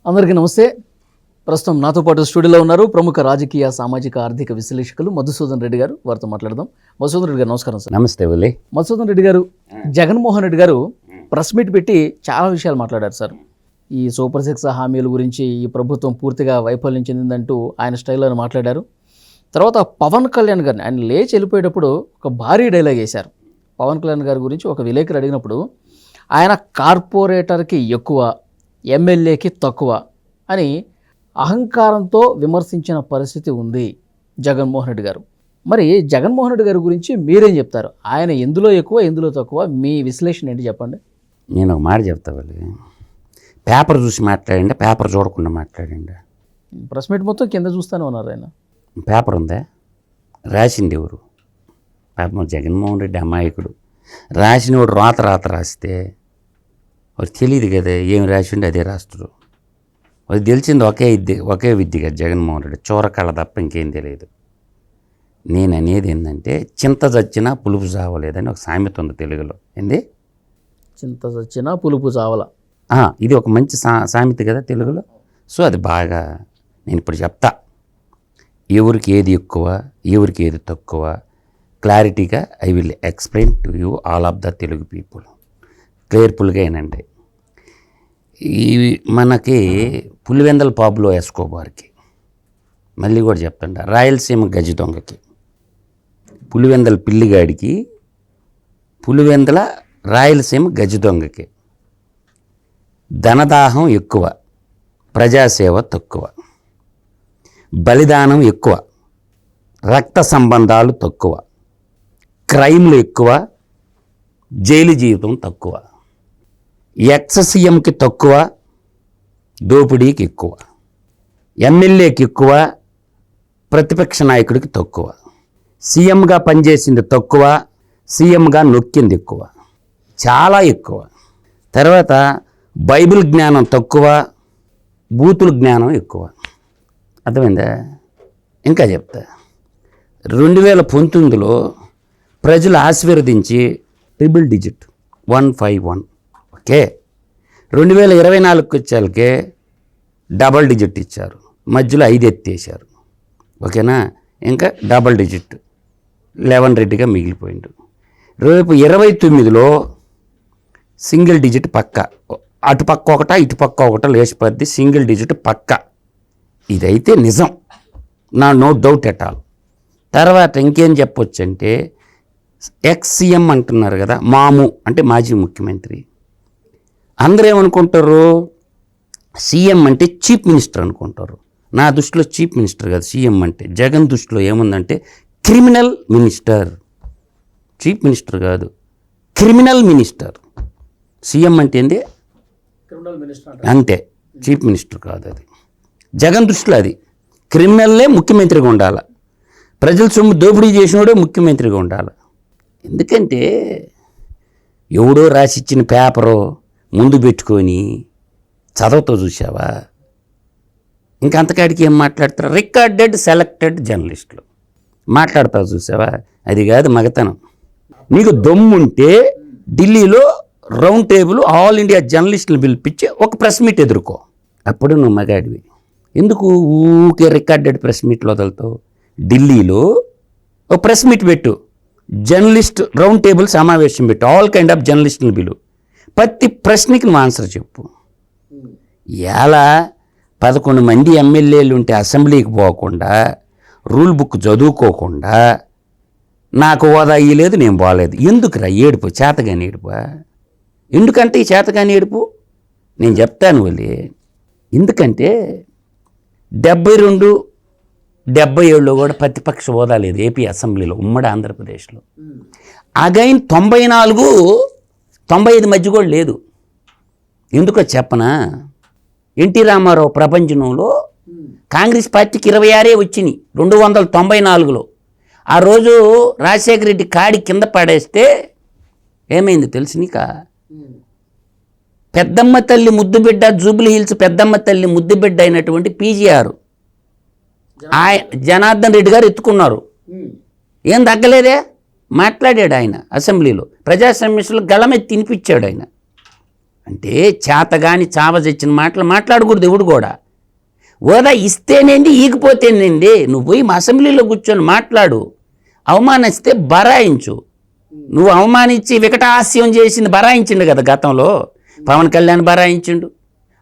అందరికీ నమస్తే. ప్రస్తుతం నాతో పాటు స్టూడియోలో ఉన్నారు ప్రముఖ రాజకీయ సామాజిక ఆర్థిక విశ్లేషకులు మధుసూదన్ రెడ్డి గారు. వారితో మాట్లాడదాం. మధుసూదన్ రెడ్డి గారు నమస్కారం సార్. నమస్తే వల్లి. మధుసూదన్ రెడ్డి గారు, జగన్మోహన్ రెడ్డి గారు ప్రెస్ మీట్ పెట్టి చాలా విషయాలు మాట్లాడారు సార్. ఈ సూపర్ సిక్స్ హామీల గురించి, ఈ ప్రభుత్వం పూర్తిగా వైఫల్యం చెందిందంటూ ఆయన స్టైల్లో మాట్లాడారు. తర్వాత పవన్ కళ్యాణ్ గారిని ఆయన లేచి వెళ్ళిపోయేటప్పుడు ఒక భారీ డైలాగ్ వేశారు. పవన్ కళ్యాణ్ గారి గురించి ఒక విలేకరు అడిగినప్పుడు ఆయన కార్పొరేటర్కి ఎక్కువ, ఎమ్మెల్యేకి తక్కువ అని అహంకారంతో విమర్శించిన పరిస్థితి ఉంది జగన్మోహన్ రెడ్డి గారు. మరి జగన్మోహన్ రెడ్డి గారి గురించి మీరేం చెప్తారు? ఆయన ఎందులో ఎక్కువ, ఎందులో తక్కువ? మీ విశ్లేషణ ఏంటి చెప్పండి. నేను ఒక మాట చెప్తా వాళ్ళు. పేపర్ చూసి మాట్లాడండి, పేపర్ చూడకుండా మాట్లాడండి. ప్రెస్ మీట్ మొత్తం కింద చూస్తూనే ఉన్నారు ఆయన. పేపర్ ఉందా? రాసింది ఎవరు? పాపం జగన్మోహన్ రెడ్డి అమాయకుడు. రాసినవాడు రాత రాస్తే వాడు తెలియదు కదా ఏం రాసిండి అదే రాస్తుడు. అది తెలిసింది ఒకే విద్య కదా జగన్మోహన్ రెడ్డి. చోరకళ తప్ప ఇంకేం తెలియదు. నేను అనేది ఏంటంటే చింత చచ్చినా పులుపు చావలేదని ఒక సామెత ఉంది తెలుగులో. ఏంది? చింత చచ్చినా పులుపు చావల. ఇది ఒక మంచి సామెత కదా తెలుగులో. సో అది బాగా నేను ఇప్పుడు చెప్తా. ఎవరికి ఏది ఎక్కువ, ఎవరికి ఏది తక్కువ క్లారిటీగా I will explain to you all of the Telugu people క్లియర్ఫుల్గా. ఏనండి, ఈ మనకి పులివెందల పాబ్లో ఎస్కోబార్కి, మళ్ళీ కూడా చెప్తాండ, రాయలసీమ గజ దొంగకి, పులివెందల పిల్లిగాడికి, పులివెందల రాయలసీమ గజ దొంగకి ధనదాహం ఎక్కువ, ప్రజాసేవ తక్కువ, బలిదానం ఎక్కువ, రక్త సంబంధాలు తక్కువ, క్రైమ్లు ఎక్కువ, జైలు జీవితం తక్కువ, ఎక్స్-సీఎంకి తక్కువ, దోపిడీకి ఎక్కువ, ఎమ్మెల్యేకి ఎక్కువ, ప్రతిపక్ష నాయకుడికి తక్కువ, సీఎంగా పనిచేసింది తక్కువ, సీఎంగా నొక్కింది ఎక్కువ, చాలా ఎక్కువ. తర్వాత బైబిల్ జ్ఞానం తక్కువ, బూతుల జ్ఞానం ఎక్కువ. అర్థమైందా? ఇంకా చెప్తా. 2019లో ప్రజలు ఆశీర్వదించి ట్రిపుల్ డిజిట్ 151, ఓకే. 2024కి వచ్చేళ్ళకే డబల్ డిజిట్ ఇచ్చారు, మధ్యలో 5 ఎత్తేసారు, ఓకేనా. ఇంకా డబల్ డిజిట్ 11 రెడ్డిగా మిగిలిపోయిండు. రేపు 29లో సింగిల్ డిజిట్ పక్క, అటుపక్క ఒకట ఇటుపక్క ఒకట లేచిపోద్ది, సింగిల్ డిజిట్ పక్క. ఇదైతే నిజం, నో డౌట్ ఎట్ ఆల్. తర్వాత ఇంకేం చెప్పొచ్చు అంటే, ఎక్స్-సీఎం అంటున్నారు కదా, మాము అంటే మాజీ ముఖ్యమంత్రి. అందరూ ఏమనుకుంటారు, సీఎం అంటే చీఫ్ మినిస్టర్ అనుకుంటారు. నా దృష్టిలో చీఫ్ మినిస్టర్ కాదు సీఎం అంటే. జగన్ దృష్టిలో ఏముందంటే క్రిమినల్ మినిస్టర్. చీఫ్ మినిస్టర్ కాదు, క్రిమినల్ మినిస్టర్. సీఎం అంటే ఏంది? అంతే, చీఫ్ మినిస్టర్ కాదు. అది జగన్ దృష్టిలో అది క్రిమినల్లే ముఖ్యమంత్రిగా ఉండాలి. ప్రజల సొమ్ము దోపిడీ చేసినోడే ముఖ్యమంత్రిగా ఉండాలి. ఎందుకంటే ఎవడో రాసిచ్చిన పేపరు ముందు పెట్టుకొని చదవతో చూసావా, ఇంకంతకాడికి ఏం మాట్లాడతారు? రికార్డెడ్ సెలెక్టెడ్ జర్నలిస్టులు మాట్లాడతావు చూసావా, అది కాదు మగతనం. నీకు దమ్ముంటే ఢిల్లీలో రౌండ్ టేబుల్ ఆల్ ఇండియా జర్నలిస్టులు పిలిపించి ఒక ప్రెస్ మీట్ ఎదుర్కో, అప్పుడు నువ్వు మగాడివి. ఎందుకు ఊకే రికార్డెడ్ ప్రెస్ మీట్లు వదులుతావు? ఢిల్లీలో ఒక ప్రెస్ మీట్ పెట్టు, జర్నలిస్ట్ రౌండ్ టేబుల్ సమావేశం పెట్టు, ఆల్ కైండ్ ఆఫ్ జర్నలిస్టులు పిలువు, ప్రతి ప్రశ్నకి నువ్వు ఆన్సర్ చెప్పు. ఎలా 11 మంది ఎమ్మెల్యేలు ఉంటే అసెంబ్లీకి పోకుండా, రూల్ బుక్ చదువుకోకుండా, నాకు హోదా ఇయ్యలేదు నేను పోలేదు, ఎందుకురా ఏడుపు? చేతగాని ఏడుపు. ఎందుకంటే ఈ చేతగాని ఏడుపు నేను చెప్తాను వాళ్ళే. ఎందుకంటే 72, 77లో కూడా ప్రతిపక్ష హోదా లేదు ఏపీ అసెంబ్లీలో, ఉమ్మడి ఆంధ్రప్రదేశ్లో. అగైన్ 94, 95 మధ్య కూడా లేదు. ఎందుకో చెప్పనా? ఎన్టీ రామారావు ప్రపంచంలో కాంగ్రెస్ పార్టీకి 26 వచ్చినాయి 294లో. ఆ రోజు రాజశేఖర రెడ్డి కాడి కింద పడేస్తే ఏమైంది తెలుసు నీక? పెద్దమ్మ తల్లి ముద్దుబిడ్డ, జూబ్లీ హిల్స్ పెద్దమ్మ తల్లి ముద్దుబిడ్డ అయినటువంటి పీజీఆర్ జనార్దన్ రెడ్డి గారు ఎత్తుకున్నారు. ఏం తగ్గలేదే, మాట్లాడాడు ఆయన అసెంబ్లీలో. ప్రజా సమస్యలు గళమెత్తి తినిపించాడు ఆయన. అంటే చేతగాని చావజచ్చిన మాటలు మాట్లాడకూడదు ఎవడు కూడా. హోదా ఇస్తేనేంది ఈగిపోతేనేంది, నువ్వు పోయి మా అసెంబ్లీలో కూర్చొని మాట్లాడు. అవమానిస్తే బరాయించు. నువ్వు అవమానించి వికటాస్యం చేసింది బరాయించిండు కదా గతంలో. పవన్ కళ్యాణ్ బరాయించిండు,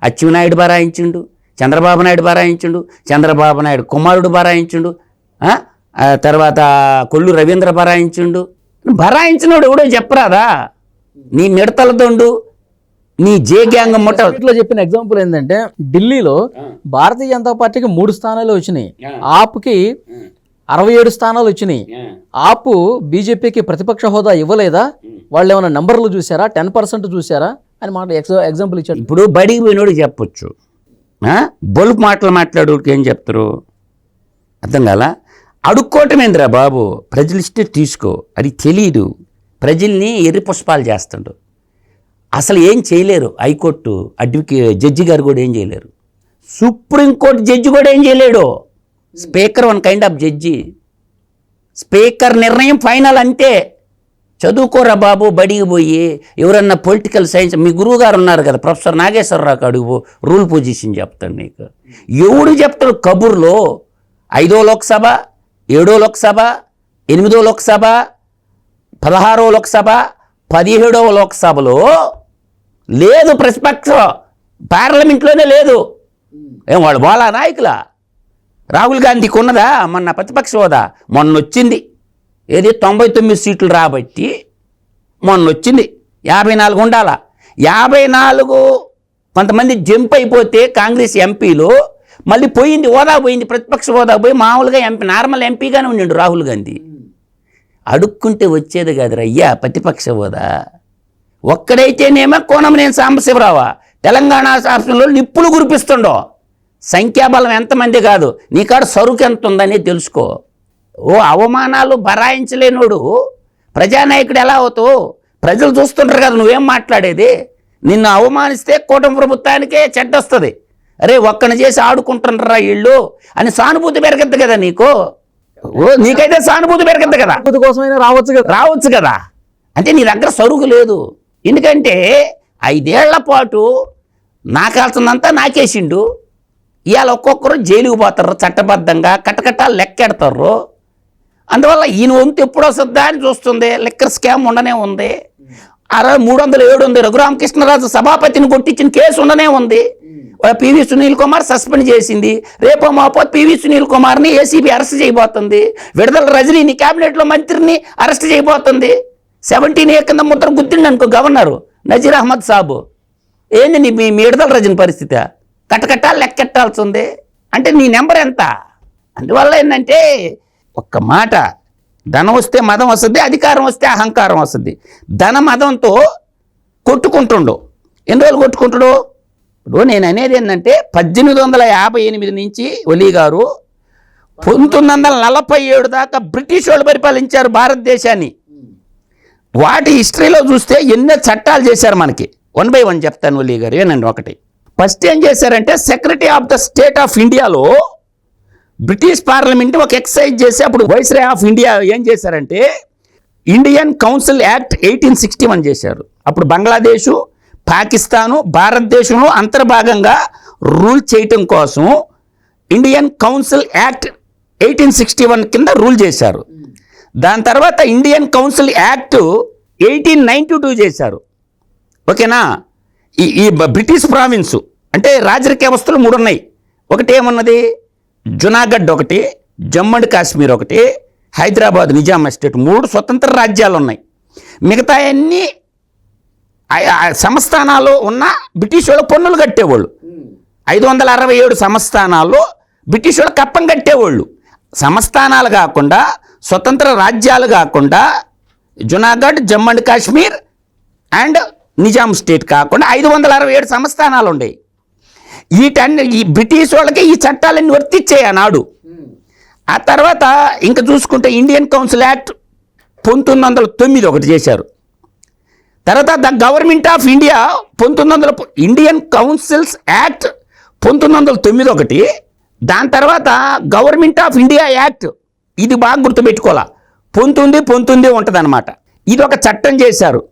అచ్చెన్నాయుడు బరాయించిండు, చంద్రబాబు నాయుడు బరాయించిండు, చంద్రబాబు నాయుడు కుమారుడు బరాయించిండు, తర్వాత కొల్లు రవీంద్ర బరాయించిండు. బరాయించినోడు ఎవడో చెప్పరాదా? నీ మిడతల దొండు, నీ జే గ్యాంగ్ ముట్ట. ఇట్లా చెప్పిన ఎగ్జాంపుల్ ఏంటంటే ఢిల్లీలో భారతీయ జనతా పార్టీకి 3 స్థానాలు వచ్చినాయి, ఆప్కి 67 స్థానాలు వచ్చినాయి. ఆపు బీజేపీకి ప్రతిపక్ష హోదా ఇవ్వలేదా? వాళ్ళు ఏమైనా నంబర్లు చూసారా? 10% చూసారా అని మాట ఎగ్జాంపుల్ ఇచ్చాడు. ఇప్పుడు బడికి పోయినోడు చెప్పొచ్చు, బొలుపు మాటలు మాట్లాడోడికి ఏం చెప్తారు? అర్థం కాలా? అడుక్కోవటమేంద్రా బాబు, ప్రజలిస్తే తీసుకో, అది తెలీదు. ప్రజల్ని ఎర్రి పుష్పాలు చేస్తుండు. అసలు ఏం చేయలేరు. హైకోర్టు జడ్జి గారు కూడా ఏం చేయలేరు. సుప్రీంకోర్టు జడ్జి కూడా ఏం చేయలేడు. Speaker one kind of judge. Speaker నిర్ణయం ఫైనల్ అంతే. చదువుకోరా బాబు, బడికి పోయి ఎవరన్నా పొలిటికల్ సైన్స్, మీ గురువు గారు ఉన్నారు కదా ప్రొఫెసర్ నాగేశ్వరరావు, అడుగు రూల్ పొజిషన్ చెప్తాడు నీకు. ఎవడు చెప్తాడు కబుర్లో? 5వ లోక్సభ, 7వ లోక్సభ, 8వ లోక్సభ, 16వ లోక్సభ, 17వ లోక్సభలో లేదు ప్రతిపక్షం, పార్లమెంట్లోనే లేదు. ఏం వాడు బాలా నాయకులా? రాహుల్ గాంధీకి ఉన్నదా మొన్న ప్రతిపక్ష హోదా? మొన్న వచ్చింది. ఏది 99 సీట్లు రాబట్టి మొన్న వచ్చింది. 54 ఉండాల. 54 కొంతమంది జంప్ అయిపోతే కాంగ్రెస్ ఎంపీలు మళ్ళీ పోయింది, హోదా పోయింది, ప్రతిపక్ష హోదా పోయి మామూలుగా ఎంపీ, నార్మల్ ఎంపీగానే ఉండిండు రాహుల్ గాంధీ. అడుక్కుంటే వచ్చేది కాదురా అయ్యా ప్రతిపక్ష హోదా. ఒక్కడైతేనేమో కోనమనేని సాంబశివరావా తెలంగాణ రాష్ట్రంలో నిప్పులు కురిపిస్తుండో. సంఖ్యాబలం ఎంతమంది కాదు, నీ కాడ సరుకు ఎంత ఉందని తెలుసుకో. ఓ అవమానాలు బరాయించలేనోడు ప్రజానాయకుడు ఎలా అవుతావు? ప్రజలు చూస్తుంటారు కదా నువ్వేం మాట్లాడేది. నిన్ను అవమానిస్తే కూటమి ప్రభుత్వానికే చెడ్డ వస్తుంది. అరే ఒక్కని చేసి ఆడుకుంటుండ్రా వీళ్ళు అని సానుభూతి పెరగద్దు కదా నీకు. నీకైతే సానుభూతి పెరగద్దు కదా, కోసమైనా రావచ్చు కదా. అంటే నీ దగ్గర సరుకు లేదు. ఎందుకంటే 5 ఏళ్ల పాటు నాకాల్సిందంతా నాకేసిండు. ఇవాళ ఒక్కొక్కరు జైలుకు పోతారు, చట్టబద్ధంగా కట్టకట్టాలు లెక్కెడతారు. అందువల్ల ఈయన వంతు ఎప్పుడు వస్తుందా అని చూస్తుంది. లిక్కర్ స్కామ్ ఉండనే ఉంది. 307 ఉంది. రఘురామకృష్ణరాజు సభాపతిని కొట్టించిన కేసు ఉండనే ఉంది. పివి సునీల్ కుమార్ సస్పెండ్ చేసింది. రేపో మాపో పివి సునీల్ కుమార్ని ఏసీబీ అరెస్ట్ చేయబోతుంది. విడుదల రజనీని క్యాబినెట్లో మంత్రిని అరెస్ట్ చేయబోతుంది. 17 కింద ముద్ర గుర్తిండి అనుకో గవర్నరు నజీర్ అహ్మద్ సాబు. ఏంది నీ మీ విడుదల రజని పరిస్థితి? కట్టకట్టాలు లెక్కెట్టాల్సి ఉంది. అంటే నీ నెంబర్ ఎంత? అందువల్ల ఏంటంటే ఒక్క మాట, ధనం వస్తే మదం వస్తుంది, అధికారం వస్తే అహంకారం వస్తుంది. ధన మదంతో కొట్టుకుంటుండు. ఎన్ని రోజులు కొట్టుకుంటాడు? ఇప్పుడు నేను అనేది ఏంటంటే 1858 నుంచి ఒలీ గారు 1947 దాకా బ్రిటిష్ వాళ్ళు పరిపాలించారు భారతదేశాన్ని. వాటి హిస్టరీలో చూస్తే ఎన్నో చట్టాలు చేశారు మనకి. 1 by 1 చెప్తాను ఒలీ గారు. ఏనండి, ఒకటి ఫస్ట్ ఏం చేశారంటే secretary of the state of ఇండియాలో బ్రిటిష్ పార్లమెంట్ ఒక ఎక్సర్సైజ్ చేసి అప్పుడు వైస్రాయ్ ఆఫ్ ఇండియా ఏం చేశారంటే ఇండియన్ కౌన్సిల్ యాక్ట్ 1861 చేశారు. అప్పుడు బంగ్లాదేశు, పాకిస్తాను, భారతదేశంలో అంతర్భాగంగా రూల్ చేయటం కోసం ఇండియన్ కౌన్సిల్ యాక్ట్ 1861 కింద రూల్ చేశారు. దాని తర్వాత ఇండియన్ కౌన్సిల్ యాక్ట్ 1892 చేశారు. ఓకేనా? ఈ బ్రిటిష్ ప్రావిన్సు అంటే రాజరిక వ్యవస్థలు 3 ఉన్నాయి. ఒకటి ఏమన్నది, జునాగఢ్ ఒకటి, జమ్మూ అండ్ కాశ్మీర్ ఒకటి, హైదరాబాద్ నిజాం ఎస్టేట్, 3 స్వతంత్ర రాజ్యాలు ఉన్నాయి. మిగతా అన్ని సంస్థానాలు ఉన్న బ్రిటిష్ వాళ్ళు పన్నులు కట్టేవాళ్ళు. 567 సంస్థానాల్లో బ్రిటిష్ వాళ్ళు కప్పం కట్టేవాళ్ళు. సంస్థానాలు కాకుండా, స్వతంత్ర రాజ్యాలు కాకుండా, Junagadh, Jammu and Kashmir and Nizam state కాకుండా 567 సంస్థానాలు ఉన్నాయి. ఈ బ్రిటిష్ వాళ్ళకి ఈ చట్టాలన్నీ వర్తించాయి ఆనాడు. ఆ తర్వాత ఇంకా చూసుకుంటే ఇండియన్ కౌన్సిల్ యాక్ట్ 1909 ఒకటి చేశారు. తర్వాత the government of India Indian councils act 1909 ఒకటి. దాని తర్వాత గవర్నమెంట్ ఆఫ్ ఇండియా యాక్ట్, ఇది బాగా గుర్తుపెట్టుకోవాలా, 19 ఉంటుంది అనమాట. ఇది ఒక చట్టం చేశారు.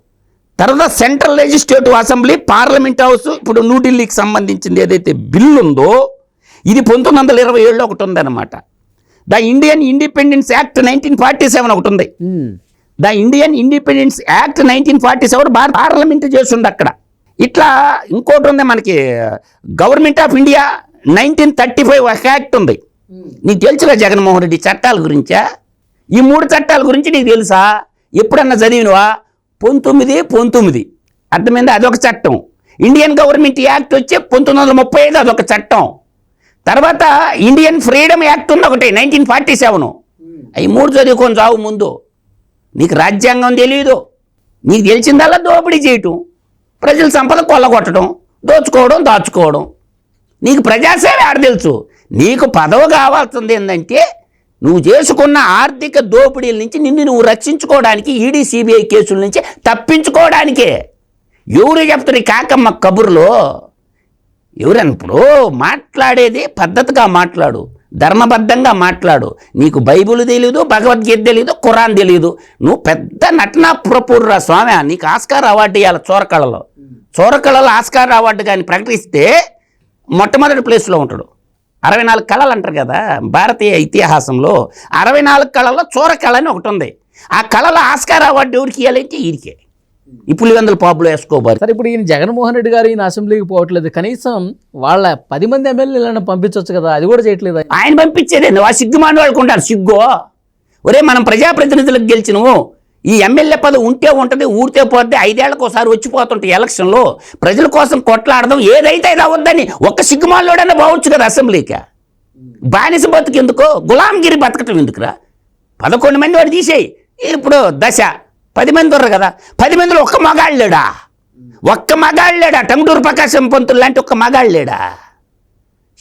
తర్వాత central legislative assembly, parliament house, ఇప్పుడు న్యూఢిల్లీకి సంబంధించింది ఏదైతే బిల్లు ఉందో ఇది 1927లో ఒకటి ఉందన్నమాట. ద ఇండియన్ ఇండిపెండెన్స్ యాక్ట్ 1947 ఒకటి ఉంది. The Indian independence act 1947 parliament చేసింది అక్కడ. ఇట్లా ఇంకోటి ఉంది మనకి, గవర్నమెంట్ ఆఫ్ ఇండియా 1935 ఒక యాక్ట్ ఉంది. నీకు తెలుసుగా జగన్మోహన్ రెడ్డి చట్టాల గురించా? ఈ 3 చట్టాల గురించి నీకు తెలుసా? ఎప్పుడన్నా చదివినవా? 19 అర్థమైంది, అదొక చట్టం. ఇండియన్ గవర్నమెంట్ యాక్ట్ వచ్చి 1935 అదొక చట్టం. తర్వాత ఇండియన్ ఫ్రీడమ్ యాక్ట్ ఉంది ఒకటి 1947. అవి 3 చదువుకొని చావు ముందు. నీకు రాజ్యాంగం తెలియదు. నీకు తెలిసిందల్లా దోపిడీ చేయటం, ప్రజల సంపద కొల్లగొట్టడం, దోచుకోవడం, దాచుకోవడం. నీకు ప్రజాసేవ ఆడ తెలుసు. నీకు పదవి కావాల్సింది ఏంటంటే నువ్వు చేసుకున్న ఆర్థిక దోపిడీల నుంచి నిన్ను నువ్వు రక్షించుకోవడానికి, ఈడీ సిబిఐ కేసుల నుంచి తప్పించుకోవడానికే. ఎవరు చెప్తారు కాకమ్మ కబుర్లో? ఎవరన్నప్పుడు మాట్లాడేది పద్ధతిగా మాట్లాడు, ధర్మబద్ధంగా మాట్లాడు. నీకు బైబిల్ తెలీదు, భగవద్గీత తెలీదు, ఖురాన్ తెలీదు. నువ్వు పెద్ద నటనా ప్రపూర్రా స్వామి. నీకు ఆస్కార్ అవార్డు ఇవ్వాలి. చోరకళలో ఆస్కార్ అవార్డు కానీ ప్రకటిస్తే మొట్టమొదటి ప్లేస్లో ఉంటాడు. 64 కళలు అంటారు కదా భారతీయ ఇతిహాసంలో. 64 కళల్లో చోరకళ అని ఒకటి ఉంది. ఆ కళలో ఆస్కార్ అవార్డు ఎవరికి ఇవ్వాలంటే ఈడికే. ఈ పులివెందుల పాపులో వేసుకోబారు. సరే, ఇప్పుడు ఈయన జగన్మోహన్ రెడ్డి గారు ఈయన అసెంబ్లీకి పోవట్లేదు, కనీసం వాళ్ళ 10 మంది ఎమ్మెల్యేలను పంపించవచ్చు కదా, అది కూడా చేయట్లేదు. ఆయన పంపించేదండి. ఆ సిగ్గుమాన వాళ్ళకు ఉంటారు సిగ్గు. ఒరే, మనం ప్రజాప్రతినిధులకు గెలిచినవు. ఈ ఎమ్మెల్యే పదవి ఉంటే ఉంటుంది, ఊరితే పోతే 5 ఏళ్లకు ఒకసారి వచ్చిపోతుంటాయి ఎలక్షన్లో. ప్రజల కోసం కొట్లాడదాం, ఏదైతే అది అవ్వద్దని ఒక్క సిగ్గుమాలోడన్నా బావచ్చు కదా అసెంబ్లీకి. బానిస బతుకు ఎందుకో, గులాంగిరి బతకటం ఎందుకురా? 11 మంది వాడు తీసేయి. ఇప్పుడు 10 మంది ఉన్నారు కదా, 10 మందిలో ఒక్క మగాళ్ళేడా? టంగుటూరు ప్రకాశం పంతులు లాంటి ఒక్క మగాళ్ళేడా?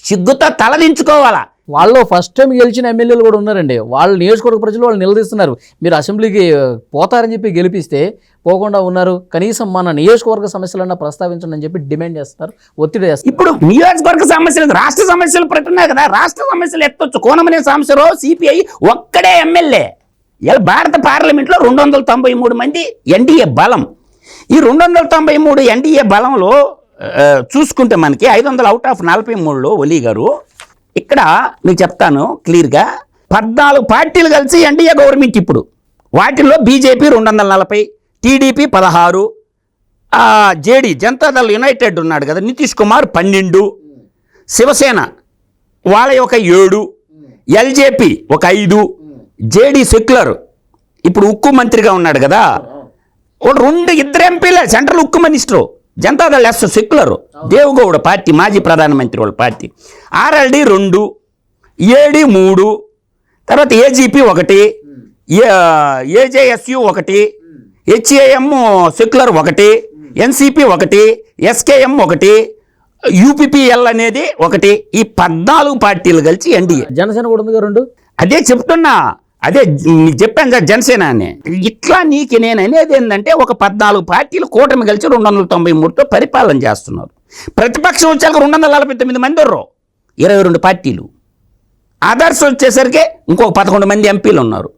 సిగ్గుతో తలదించుకోవాలా. వాళ్ళు ఫస్ట్ టైం గెలిచిన ఎమ్మెల్యేలు కూడా ఉన్నారండి. వాళ్ళ నియోజకవర్గ ప్రజలు వాళ్ళు నిలదీస్తున్నారు. మీరు అసెంబ్లీకి పోతారని చెప్పి గెలిపిస్తే పోకుండా ఉన్నారు. కనీసం మన నియోజకవర్గ సమస్యలన్నా ప్రస్తావించండి అని చెప్పి డిమాండ్ చేస్తారు, ఒత్తిడి చేస్తారు. ఇప్పుడు నియోజకవర్గ సమస్యలు, రాష్ట్ర సమస్యలు పెట్టున్నాయి కదా. రాష్ట్ర సమస్యలు ఎత్తొచ్చు. కోనమనే సాంబశివరావు సిపిఐ ఒక్కడే ఎమ్మెల్యే. ఇలా భారత పార్లమెంట్లో 293 మంది ఎన్డీఏ బలం. ఈ 293 ఎన్డీఏ బలంలో చూసుకుంటే మనకి 500 అవుట్ ఆఫ్ 43లో ఒలీ గారు. ఇక్కడ మీకు చెప్తాను క్లియర్గా, 14 పార్టీలు కలిసి ఎన్డీఏ గవర్నమెంట్. ఇప్పుడు వాటిల్లో BJP 240, TDP 16, JD Janata Dal United ఉన్నాడు కదా నితీష్ కుమార్ 12, శివసేన వాళ్ళ ఒక 7, ఎల్జేపీ ఒక 5, జేడీ సెక్యులర్ ఇప్పుడు ఉక్కు మంత్రిగా ఉన్నాడు కదా, 2 ఎంపీలే సెంట్రల్ ఉక్కు minister. Janata Dal S secular Deve Gowda party, మాజీ ప్రధానమంత్రి వాళ్ళ పార్టీ. ఆర్ఎల్డి 2, ఏడి 3, తర్వాత AGP 1, AJSU 1, HAM secular 1, NCP 1, SKM 1, UPPL అనేది 1. ఈ 14 పార్టీలు కలిసి ఎన్డీఏ. జనసేన కూడా ఉంది 2. అదే చెప్తున్నా, అదే చెప్పాను కదా జనసేన అని. ఇట్లా నీకు నేను అనేది ఏంటంటే ఒక 14 పార్టీలు కూటమి కలిసి 293తో పరిపాలన చేస్తున్నారు. ప్రతిపక్షం వచ్చాక 249 మంది ఉన్నారు, 22 పార్టీలు. అదర్స్ వచ్చేసరికి ఇంకొక 11 మంది ఎంపీలు ఉన్నారు.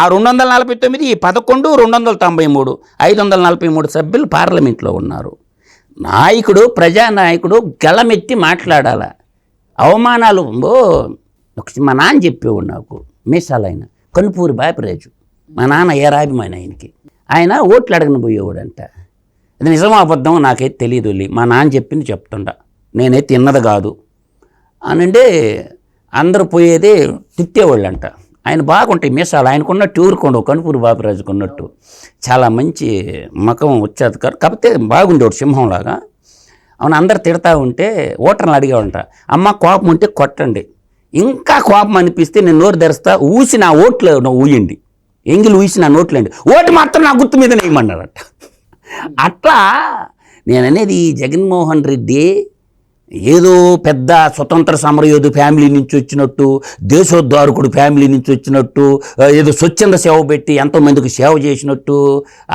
ఆ 249, ఈ 11, 293, 543 సభ్యులు పార్లమెంట్లో ఉన్నారు. నాయకుడు, ప్రజానాయకుడు గళమెత్తి మాట్లాడాల. అవమానాలు మా నాన్న చెప్పేవాడు నాకు, మీసాలైన కనుపూరి బాపిరాజు. మా నాన్న ఏరాభిమాని ఆయనకి. ఆయన ఓట్లు అడగని పోయేవాడంట. అది నిజమో అబద్ధం నాకైతే తెలియదు. మా నాన్న చెప్పింది చెప్తుండ, నేనైతే తిన్నది కాదు అనంటే అందరూ పోయేది తిట్టేవాళ్ళంట. ఆయన బాగుంటాయి మీసాలు, ఆయనకున్నట్టు ఊరుకోండు కనుపూరి బాపిరాజుకు ఉన్నట్టు. చాలా మంచి మకం వచ్చేది కాకపోతే బాగుండేవాడు సింహంలాగా. అవును, అందరు తిడతా ఉంటే ఓటర్లు అడిగేవాళ్ళంట, అమ్మ కోపం ఉంటే కొట్టండి, ఇంకా కోపం అనిపిస్తే నేను నోరు తెరుస్తా, ఊసి నా ఓట్లు ఊయండి, ఎంగిలి ఊసి నా నోట్లండి, ఓటు మాత్రం నా గుర్తు మీద నేయమన్నారట. అట్లా నేననేది జగన్మోహన్ రెడ్డి ఏదో పెద్ద స్వతంత్ర సమరయోధు ఫ్యామిలీ నుంచి వచ్చినట్టు, దేశోద్ధారకుడు ఫ్యామిలీ నుంచి వచ్చినట్టు, ఏదో స్వచ్ఛంద సేవ పెట్టి ఎంతోమందికి సేవ చేసినట్టు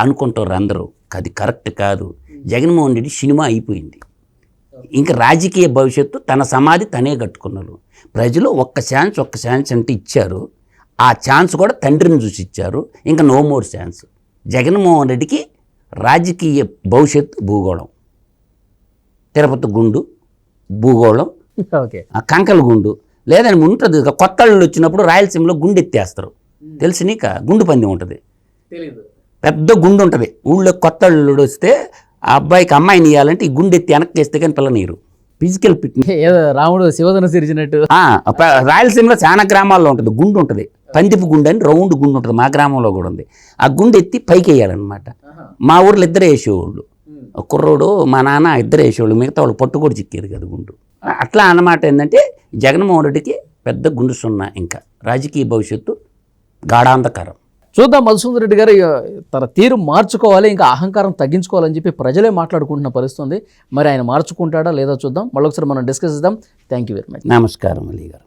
అనుకుంటారు అందరూ. అది కరెక్ట్ కాదు. జగన్మోహన్ రెడ్డి సినిమా అయిపోయింది. ఇంకా రాజకీయ భవిష్యత్తు తన సమాధి తనే కట్టుకున్నారు. ప్రజలు ఒక్క ఛాన్స్ అంటే ఇచ్చారు. ఆ ఛాన్స్ కూడా తండ్రిని చూసి ఇచ్చారు. ఇంకా నో మోర్ ఛాన్స్. జగన్మోహన్ రెడ్డికి రాజకీయ భవిష్యత్ భూగోళం, తిరుపతి గుండు భూగోళం, ఓకే. ఆ కంకల గుండు లేదని ఉంటుంది. కొత్త అల్లుళ్ళు వచ్చినప్పుడు రాయలసీమలో గుండు ఎత్తేస్తారు, తెలుసు నీక? గుండు పందెం ఉంటుంది, పెద్ద గుండు ఉంటుంది. ఊళ్ళో కొత్త అల్లుడు వస్తే ఆ అబ్బాయికి అమ్మాయిని ఇవ్వాలంటే ఈ గుండు ఎత్తి వెనక్కి వేస్తే కానీ పిల్లనీరు. Physical fitness. ఏదో రాముడు శివధను సిరిచినట్టు. రాయలసీమలో చాలా గ్రామాల్లో ఉంటుంది, గుండు ఉంటుంది, పందిపు గుండు అని రౌండ్ గుండు ఉంటుంది. మా గ్రామంలో కూడా ఉంది. ఆ గుండు ఎత్తి పైకి వేయాలన్నమాట. మా ఊర్లో ఇద్దరు వేసేవాళ్ళు, కుర్రోడు మా నాన్న ఇద్దరు వేసేవాళ్ళు, మిగతా వాళ్ళు పట్టు కూడా చిక్కేది కదా గుండు. అట్లా అన్నమాట. ఏంటంటే జగన్మోహన్ రెడ్డికి పెద్ద గుండు సున్నా, ఇంకా రాజకీయ భవిష్యత్తు గాఢాంధకారం. చూద్దాం మధుసూదన్ రెడ్డి గారు తన తీరు మార్చుకోవాలి, ఇంకా అహంకారం తగ్గించుకోవాలని చెప్పి ప్రజలే మాట్లాడుకుంటున్న పరిస్థితి ఉంది. మరి ఆయన మార్చుకుంటాడా లేదా చూద్దాం. మళ్ళొకసారి మనం డిస్కస్ చేద్దాం. Thank you very much. నమస్కారం అలీ గారు.